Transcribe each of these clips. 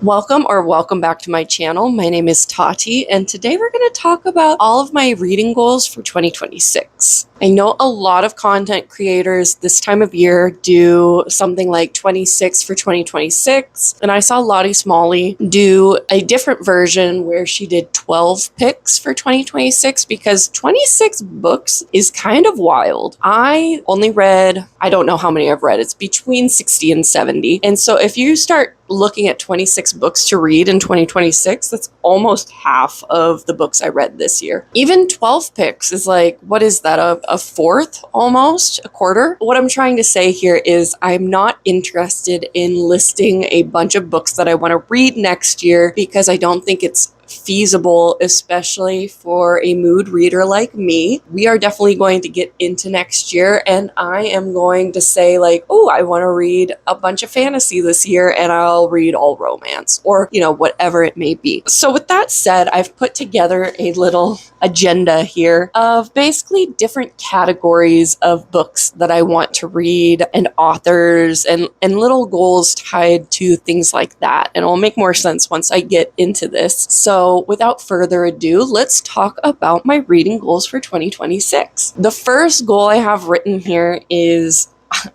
Welcome back to my channel. My name is Tati, and today we're going to talk about all of my reading goals for 2026. I know a lot of content creators this time of year do something like 26 for 2026, and I saw Lottie Smalley do a different version where she did 12 picks for 2026 because 26 books is kind of wild. I only read, I don't know how many I've read, it's between 60 and 70, and so if you start looking at 26 books to read in 2026, that's almost half of the books I read this year. Even 12 picks is like, what is that, a fourth almost, a quarter? What I'm trying to say here is I'm not interested in listing a bunch of books that I want to read next year because I don't think it's feasible, especially for a mood reader like me. We are definitely going to get into next year, and I am going to say like, oh, I want to read a bunch of fantasy this year, and I'll read all romance, or whatever it may be. So with that said, I've put together a little agenda here of basically different categories of books that I want to read, and authors, and little goals tied to things like that. And it'll make more sense once I get into this. So without further ado, let's talk about my reading goals for 2026. The first goal I have written here is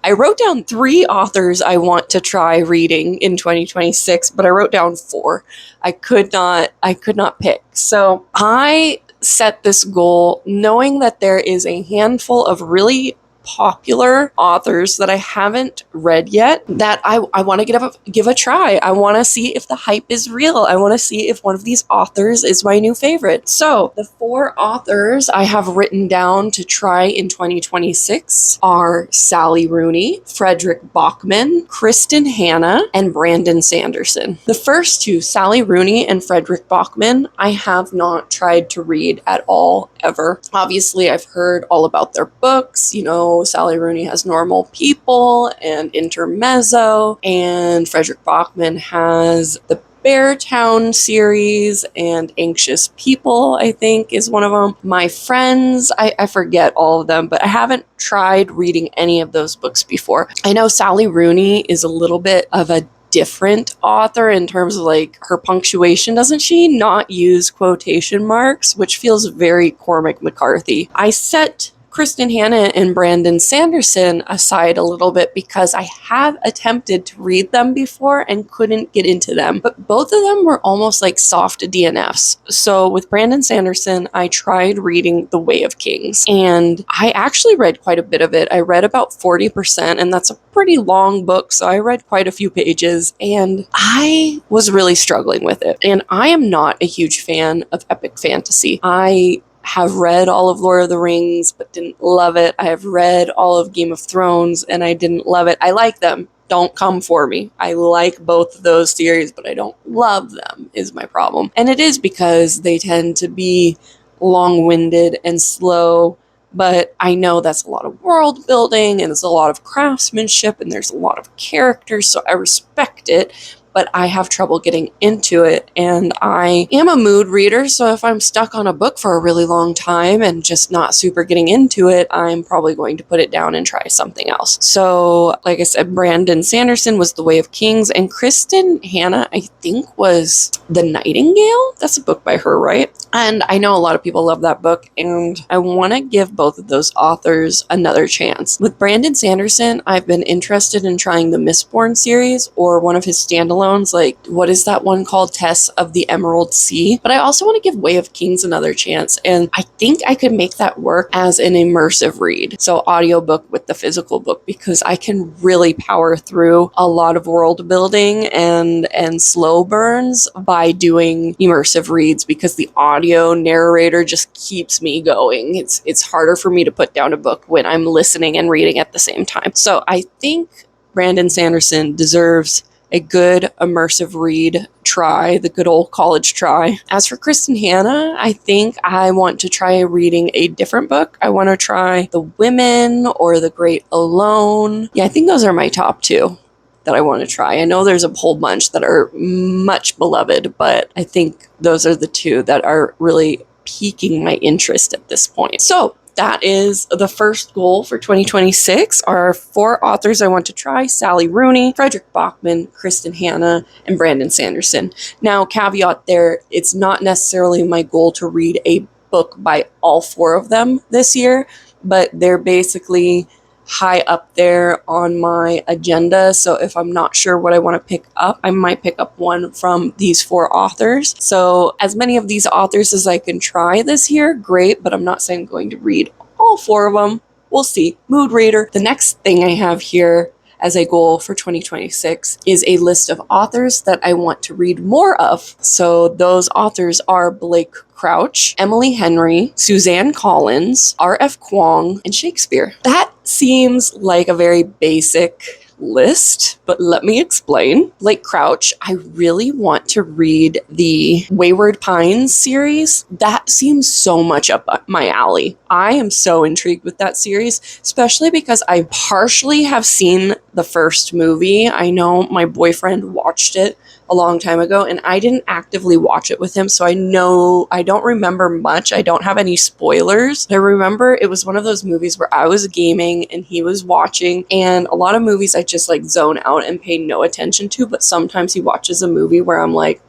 I wrote down 3 authors I want to try reading in 2026, but I wrote down 4. I could not pick. So I set this goal knowing that there is a handful of really popular authors that I haven't read yet that I want to give a try. I want to see if the hype is real. I want to see if one of these authors is my new favorite. So the 4 authors I have written down to try in 2026 are Sally Rooney, Frederick Bachman, Kristen Hanna, and Brandon Sanderson. The first 2, Sally Rooney and Frederick Bachman, I have not tried to read at all ever. Obviously, I've heard all about their books. Sally Rooney has Normal People and Intermezzo, and Frederick Bachman has the Beartown series, and Anxious People, I think, is one of them. My Friends, I forget all of them, but I haven't tried reading any of those books before. I know Sally Rooney is a little bit of a different author in terms of like her punctuation. Doesn't she not use quotation marks, which feels very Cormac McCarthy? I set Kristen Hanna and Brandon Sanderson aside a little bit because I have attempted to read them before and couldn't get into them, but both of them were almost like soft DNFs. So with Brandon Sanderson, I tried reading The Way of Kings, and I actually read quite a bit of it. I read about 40%, and that's a pretty long book, so I read quite a few pages, and I was really struggling with it. And I am not a huge fan of epic fantasy. I have read all of Lord of the Rings, but didn't love it. I have read all of Game of Thrones, and I didn't love it. I like them. Don't come for me. I like both of those series, but I don't love them, is my problem. And it is because they tend to be long-winded and slow, but I know that's a lot of world building, and it's a lot of craftsmanship, and there's a lot of characters, so I respect it. But I have trouble getting into it, and I am a mood reader, so if I'm stuck on a book for a really long time and just not super getting into it, I'm probably going to put it down and try something else. So, like I said, Brandon Sanderson was The Way of Kings, and Kristen Hanna, I think, was The Nightingale? That's a book by her, right? And I know a lot of people love that book, and I want to give both of those authors another chance. With Brandon Sanderson, I've been interested in trying the Mistborn series or one of his standalones, like, what is that one called? Tess of the Emerald Sea. But I also want to give Way of Kings another chance, and I think I could make that work as an immersive read. So audiobook with the physical book, because I can really power through a lot of world building and slow burns by doing immersive reads, because the audio narrator just keeps me going. It's harder for me to put down a book when I'm listening and reading at the same time. So I think Brandon Sanderson deserves a good immersive read try, the good old college try. As for Kristen Hanna, I think I want to try reading a different book. I want to try The Women or The Great Alone. Yeah, I think those are my top 2 that I want to try. I know there's a whole bunch that are much beloved, but I think those are the 2 that are really piquing my interest at this point. So that is the first goal for 2026 are 4 authors I want to try: Sally Rooney, Frederick Bachman, Kristen Hanna, and Brandon Sanderson. Now, caveat there, it's not necessarily my goal to read a book by all 4 of them this year, but they're basically high up there on my agenda. So if I'm not sure what I want to pick up, I might pick up one from these 4 authors. So as many of these authors as I can try this year, great, but I'm not saying I'm going to read all 4 of them. We'll see. Mood reader. The next thing I have here as a goal for 2026 is a list of authors that I want to read more of. So those authors are Blake Crouch, Emily Henry, Suzanne Collins, R.F. Kuang, and Shakespeare. That seems like a very basic list, but let me explain. Blake Crouch, I really want to read the Wayward Pines series. That seems so much up my alley. I am so intrigued with that series, especially because I partially have seen the first movie. I know my boyfriend watched it a long time ago, and I didn't actively watch it with him, so I know I don't remember much. I don't have any spoilers. I remember it was one of those movies where I was gaming and he was watching, and a lot of movies I just like zone out and pay no attention to, but sometimes he watches a movie where I'm like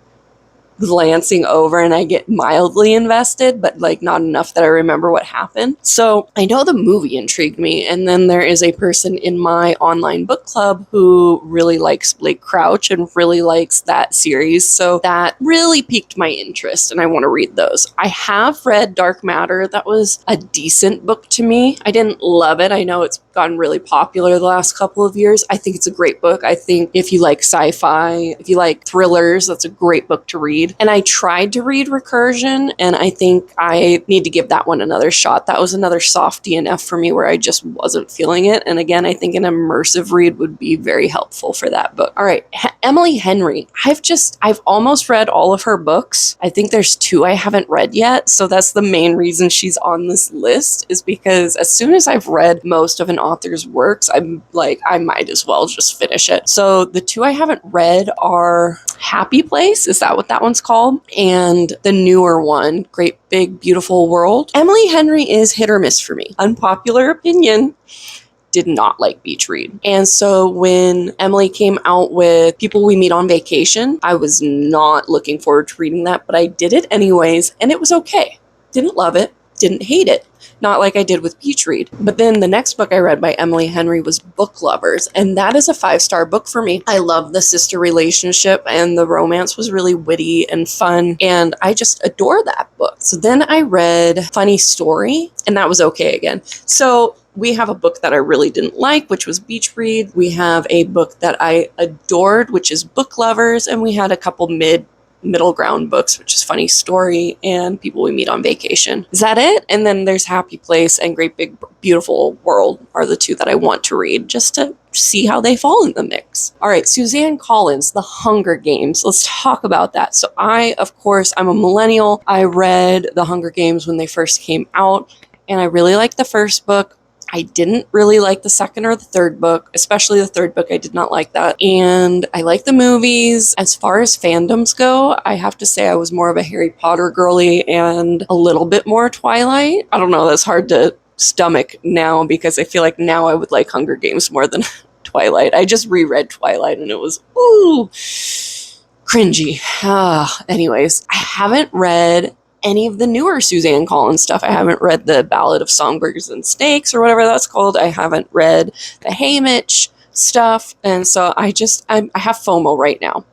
glancing over and I get mildly invested, but like not enough that I remember what happened. So I know the movie intrigued me, and then there is a person in my online book club who really likes Blake Crouch and really likes that series, so that really piqued my interest and I want to read those. I have read Dark Matter. That was a decent book to me. I didn't love it. I know it's gotten really popular the last couple of years. I think it's a great book. I think if you like sci-fi, if you like thrillers, that's a great book to read. And I tried to read Recursion, and I think I need to give that one another shot. That was another soft DNF for me where I just wasn't feeling it. And again, I think an immersive read would be very helpful for that book. All right, Emily Henry. I've almost read all of her books. I think there's 2 I haven't read yet. So that's the main reason she's on this list, is because as soon as I've read most of an author's works, I'm like, I might as well just finish it. So the 2 I haven't read are Happy Place. Is that what that one's called? And the newer one, Great Big Beautiful World. Emily Henry is hit or miss for me. Unpopular opinion, did not like Beach Read. And so when Emily came out with People We Meet on Vacation, I was not looking forward to reading that, but I did it anyways, and it was okay. Didn't love it, didn't hate it. Not like I did with Beach Read. But then the next book I read by Emily Henry was Book Lovers, and that is a 5-star book for me. I love the sister relationship, and the romance was really witty and fun, and I just adore that book. So then I read Funny Story, and that was okay again. So we have a book that I really didn't like, which was Beach Read. We have a book that I adored, which is Book Lovers, and we had a couple middle ground books, which is Funny Story and People We Meet on Vacation. Is that it? And then there's Happy Place and Great Big Beautiful World are the 2 that I want to read, just to see how they fall in the mix. All right, Suzanne Collins, The Hunger Games. Let's talk about that. So of course, I'm a millennial. I read The Hunger Games when they first came out, and I really liked the first book. I didn't really like the second or the third book, especially the third book. I did not like that. And I like the movies. As far as fandoms go, I have to say I was more of a Harry Potter girly and a little bit more Twilight. I don't know, that's hard to stomach now because I feel like now I would like Hunger Games more than Twilight. I just reread Twilight and it was, ooh, cringy. Anyways, I haven't read any of the newer Suzanne Collins stuff. I haven't read the Ballad of Songbirds and Snakes or whatever that's called. I haven't read the Haymitch stuff. And so I have FOMO right now.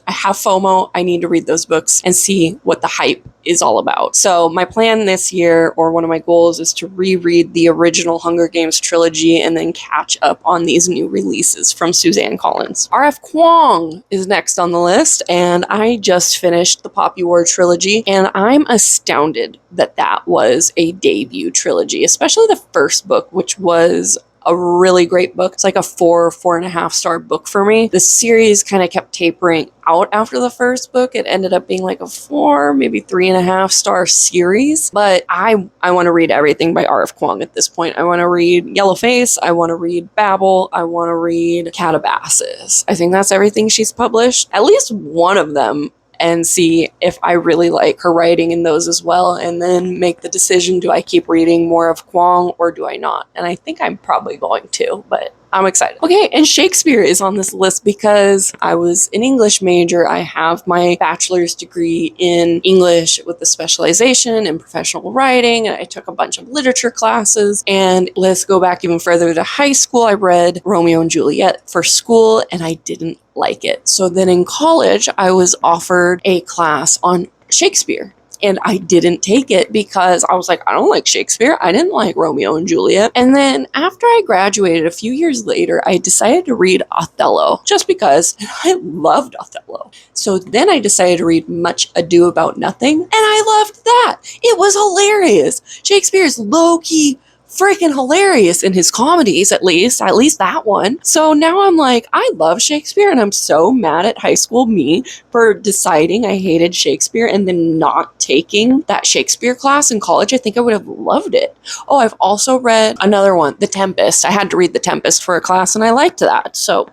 I have FOMO. I need to read those books and see what the hype is all about. So my plan this year, or one of my goals, is to reread the original Hunger Games trilogy and then catch up on these new releases from Suzanne Collins. R.F. Kuang is next on the list, and I just finished the Poppy War trilogy, and I'm astounded that that was a debut trilogy, especially the first book, which was a really great book. It's like a 4.5 star book for me. The series kind of kept tapering out after the first book. It ended up being like a 4, maybe 3.5 star series. But I want to read everything by R.F. Kuang at this point. I want to read Yellowface. I want to read Babel. I want to read Calabasas. I think that's everything she's published. At least one of them and see if I really like her writing in those as well, and then make the decision, do I keep reading more of Kwong or do I not? And I think I'm probably going to, but I'm excited. Okay, and Shakespeare is on this list because I was an English major. I have my bachelor's degree in English with a specialization in professional writing, and I took a bunch of literature classes. And let's go back even further to high school. I read Romeo and Juliet for school, and I didn't like it. So then in college, I was offered a class on Shakespeare. And I didn't take it because I was like, I don't like Shakespeare. I didn't like Romeo and Juliet. And then after I graduated, a few years later, I decided to read Othello just because I loved Othello. So then I decided to read Much Ado About Nothing, and I loved that. It was hilarious. Shakespeare's low-key freaking hilarious in his comedies, at least that one. So now I'm like, I love Shakespeare, and I'm so mad at high school me for deciding I hated Shakespeare and then not taking that Shakespeare class in college. I think I would have loved it. Oh, I've also read another one, The Tempest. I had to read The Tempest for a class, and I liked that. So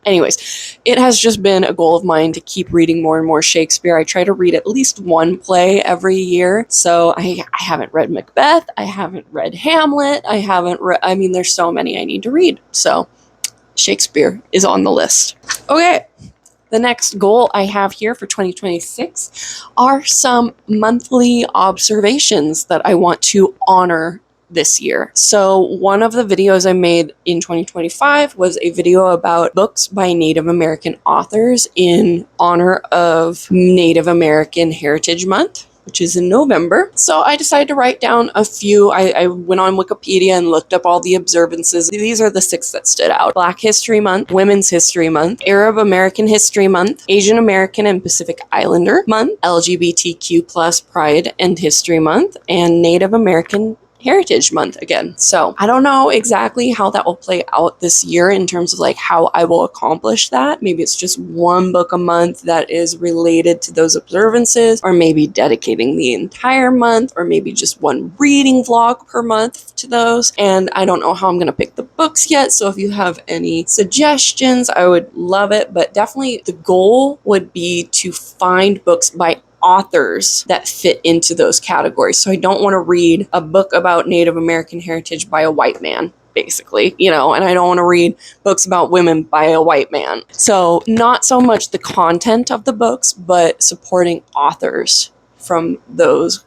anyways, it has just been a goal of mine to keep reading more and more Shakespeare. I try to read at least one play every year. So I haven't read Macbeth. I haven't read Hamlet. There's so many I need to read. So Shakespeare is on the list. Okay. The next goal I have here for 2026 are some monthly observations that I want to honor this year. So one of the videos I made in 2025 was a video about books by Native American authors in honor of Native American Heritage Month, which is in November. So I decided to write down a few. I went on Wikipedia and looked up all the observances. These are the 6 that stood out. Black History Month, Women's History Month, Arab American History Month, Asian American and Pacific Islander Month, LGBTQ plus Pride and History Month, and Native American Heritage Month again. So I don't know exactly how that will play out this year in terms of like how I will accomplish that. Maybe it's just one book a month that is related to those observances, or maybe dedicating the entire month, or maybe just one reading vlog per month to those. And I don't know how I'm going to pick the books yet. So if you have any suggestions, I would love it. But definitely the goal would be to find books by authors that fit into those categories. So I don't want to read a book about Native American heritage by a white man, basically, and I don't want to read books about women by a white man. So not so much the content of the books, but supporting authors from those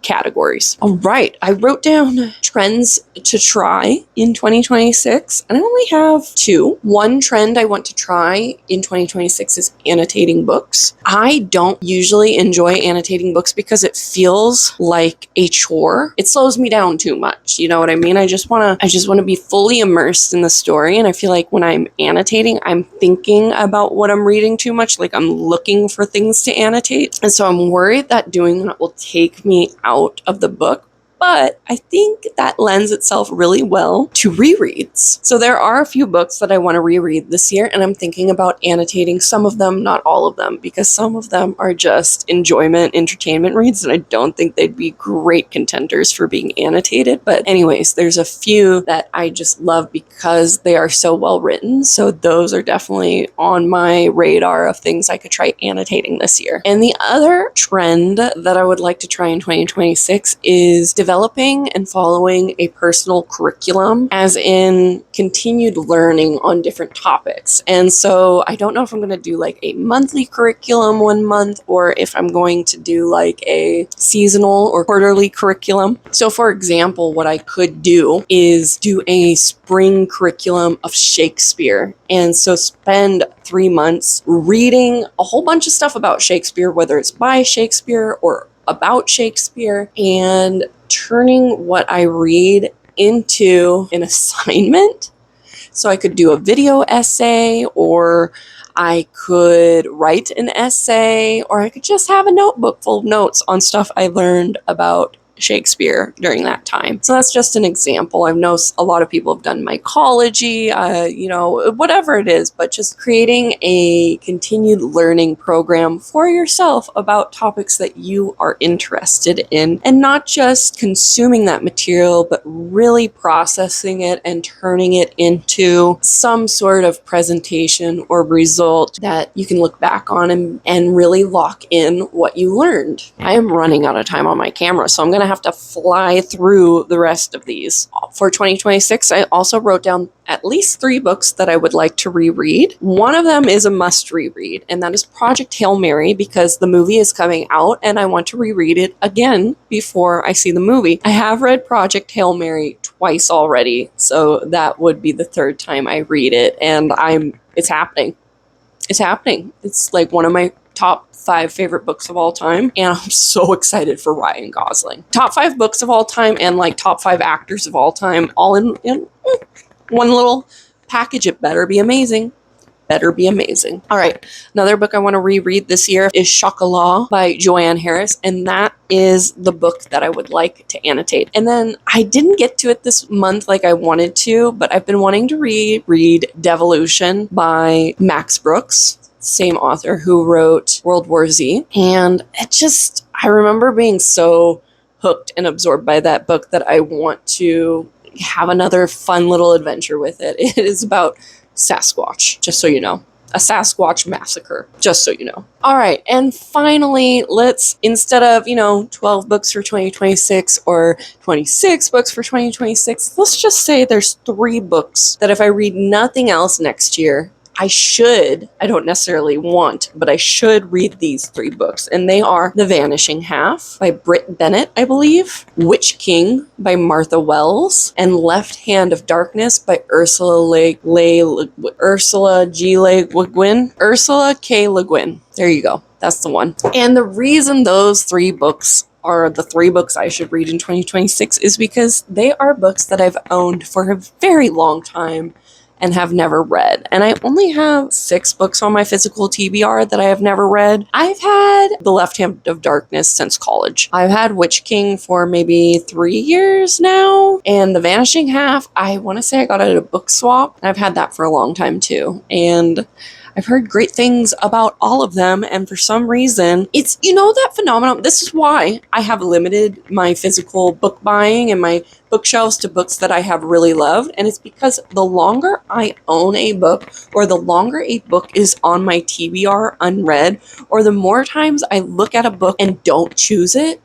categories. All right, I wrote down trends to try in 2026, and I only have 2. One trend I want to try in 2026 is annotating books. I don't usually enjoy annotating books because it feels like a chore. It slows me down too much. You know what I mean? I just want to be fully immersed in the story, and I feel like when I'm annotating, I'm thinking about what I'm reading too much, like I'm looking for things to annotate. And so I'm worried that doing that will take me out of the book, but I think that lends itself really well to rereads. So there are a few books that I want to reread this year, and I'm thinking about annotating some of them, not all of them, because some of them are just enjoyment, entertainment reads, and I don't think they'd be great contenders for being annotated. But anyways, there's a few that I just love because they are so well written. So those are definitely on my radar of things I could try annotating this year. And the other trend that I would like to try in 2026 is developing and following a personal curriculum, as in continued learning on different topics. And so I don't know if I'm going to do like a monthly curriculum one month, or if I'm going to do like a seasonal or quarterly curriculum. So for example, what I could do is do a spring curriculum of Shakespeare. And so spend 3 months reading a whole bunch of stuff about Shakespeare, whether it's by Shakespeare or about Shakespeare, and turning what I read into an assignment. So I could do a video essay, or I could write an essay, or I could just have a notebook full of notes on stuff I learned about Shakespeare during that time. So that's just an example. I know a lot of people have done mycology, whatever it is, but just creating a continued learning program for yourself about topics that you are interested in, and not just consuming that material, but really processing it and turning it into some sort of presentation or result that you can look back on and really lock in what you learned. I am running out of time on my camera, so I'm going to have to fly through the rest of these. For 2026, I also wrote down at least 3 books that I would like to reread. One of them is a must reread, and that is Project Hail Mary, because the movie is coming out and I want to reread it again before I see the movie. I have read Project Hail Mary twice already, so that would be the 3rd time I read it, and it's happening. It's happening. It's like one of my top 5 favorite books of all time, and I'm so excited for Ryan Gosling. Top 5 books of all time and like top 5 actors of all time, all in one little package. It better be amazing. Better be amazing. All right, another book I want to reread this year is Chocolat by Joanne Harris, and that is the book that I would like to annotate. And then I didn't get to it this month like I wanted to, but I've been wanting to reread Devolution by Max Brooks, same author who wrote World War Z. And I remember being so hooked and absorbed by that book that I want to have another fun little adventure with it. It is about Sasquatch, just so you know. A Sasquatch massacre, just so you know. All right, and finally, let's, instead of, 12 books for 2026 or 26 books for 2026, let's just say there's 3 books that if I read nothing else next year, I don't necessarily want, but I should read these 3 books. And they are The Vanishing Half by Britt Bennett, I believe, Witch King by Martha Wells, and Left Hand of Darkness by Ursula K. Le Guin. There you go. That's the one. And the reason those 3 books are the 3 books I should read in 2026 is because they are books that I've owned for a very long time and have never read. And I only have 6 books on my physical TBR that I have never read. I've had The Left Hand of Darkness since college. I've had Witch King for maybe 3 years now. And The Vanishing Half, I want to say I got it at a book swap. And I've had that for a long time too. And I've heard great things about all of them, and for some reason, it's, that phenomenon. This is why I have limited my physical book buying and my bookshelves to books that I have really loved, and it's because the longer I own a book, or the longer a book is on my TBR unread, or the more times I look at a book and don't choose it,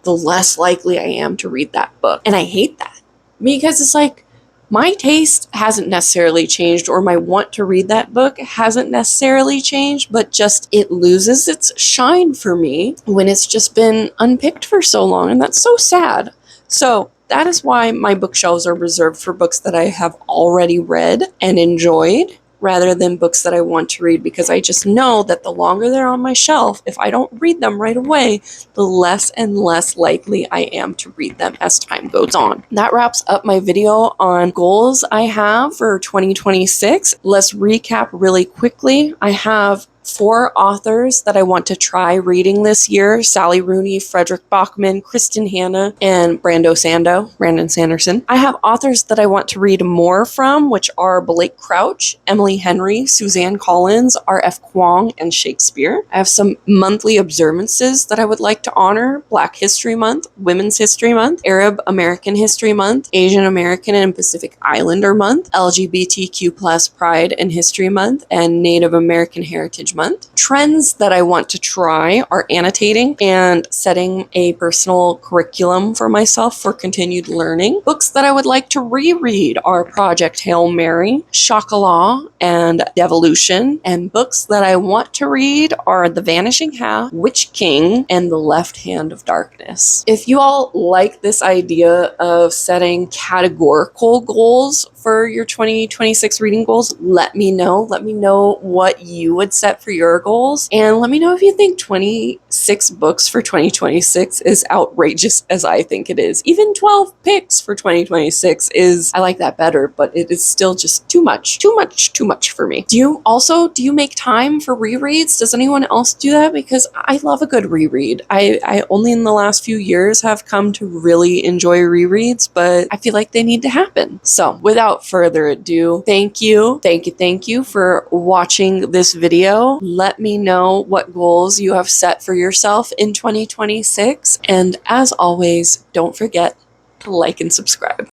the less likely I am to read that book. And I hate that, because it's like, my taste hasn't necessarily changed, or my want to read that book hasn't necessarily changed, but just it loses its shine for me when it's just been unpicked for so long, and that's so sad. So that is why my bookshelves are reserved for books that I have already read and enjoyed, rather than books that I want to read, because I just know that the longer they're on my shelf, if I don't read them right away, the less and less likely I am to read them as time goes on. That wraps up my video on goals I have for 2026. Let's recap really quickly. I have 4 authors that I want to try reading this year: Sally Rooney, Frederick Bachman, Kristen Hanna, and Brandon Sanderson. I have authors that I want to read more from, which are Blake Crouch, Emily Henry, Suzanne Collins, R.F. Kuang, and Shakespeare. I have some monthly observances that I would like to honor: Black History Month, Women's History Month, Arab American History Month, Asian American and Pacific Islander Month, LGBTQ+ Pride and History Month, and Native American Heritage Month. Trends that I want to try are annotating and setting a personal curriculum for myself for continued learning. Books that I would like to reread are Project Hail Mary, Chocolat, and Devolution. And books that I want to read are The Vanishing Half, Witch King, and The Left Hand of Darkness. If you all like this idea of setting categorical goals for your 2026 reading goals, let me know. Let me know what you would set set for your goals. And let me know if you think 26 books for 2026 is outrageous as I think it is. Even 12 picks for 2026 is, I like that better, but it is still just too much for me. Do you make time for rereads? Does anyone else do that? Because I love a good reread. I only in the last few years have come to really enjoy rereads, but I feel like they need to happen. So without further ado, thank you for watching this video. Let me know what goals you have set for yourself in 2026. And as always, don't forget to like and subscribe.